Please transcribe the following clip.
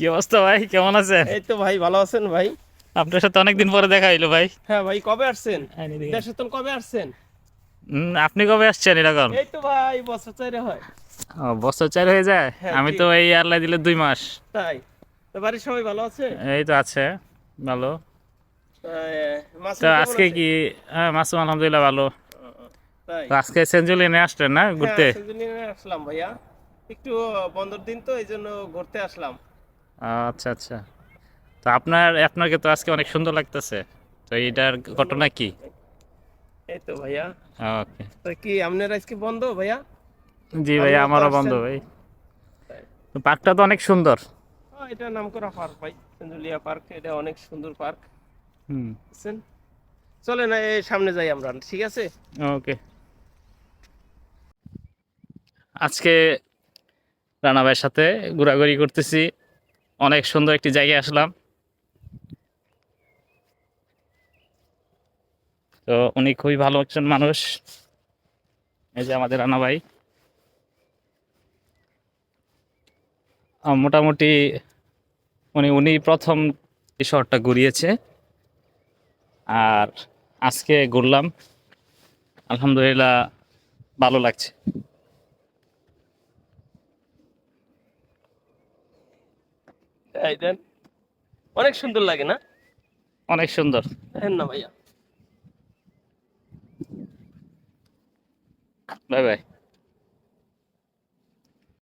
কি অবস্থা ভাই, কেমন আছেন? এই তো ভাই, ভালো আছেন ভাই? আপনার সাথে অনেকদিন পরে দেখা হইলো ভাই। হ্যাঁ ভাই, কবে আসছেন? দেশে তো কবে আসছেন? আপনি কবে আসছেন এরকম? এই তো ভাই, বছর চাইরে হয়। বছর চার হয়ে যায়। হ্যাঁ আমি জি। তো এই আল্লাহ দিলে 2 মাস। তাই? তো বাড়ির সবাই ভালো আছে? এই তো আছে, ভালো। তো মাসুম কেমন আজকে আছে? কি? হ্যাঁ, মাসুম আলহামদুলিল্লাহ ভালো। তাই? তো আজকে সেঞ্চুরি নিয়ে আসলেন না হ্যাঁ, ঘুরতে? সেজন্য আসলাম ভাইয়া। একটু বন্ধের দিন তো এই জন্য ঘুরতে আসলাম। আচ্ছা আচ্ছা। তো আপনাকে তো আজকে অনেক সুন্দর লাগতেছে। তো এইটার ঘটনা ধন্যবাদ কি? ভাই। এই তো ভাইয়া। ওকে। তো কি আপনার আজকে বন্ধ ভাইয়া? জি ভাই, আপনিও তো আমারও বন্ধ আসছেন। ভাই। তাই? তো পার্কটা তো অনেক সুন্দর। এটা নামকরা পার্ক ভাই, সেঞ্জুলিয়া পার্ক। এটা অনেক সুন্দর পার্ক। হুম। বুঝছেন? চলে না, এই সামনে যাই আমরা, ঠিক আছে? ওকে। আজকে রানা ভাইয়ের সাথে ঘোরাঘুরি করতেছি, অনেক সুন্দর একটি জায়গায় আসলাম। তো উনি খুবই ভালো একজন মানুষ। এই যে আমাদের রানা ভাই। মোটামুটি উনি প্রথম এই শহরটা ঘুরিয়েছে, আর আজকে ঘুরলাম, আলহামদুলিল্লাহ ভালো লাগছে। এই দেন, অনেক সুন্দর লাগে না? অনেক সুন্দর। দেখেন না ভাইয়া। Bye bye.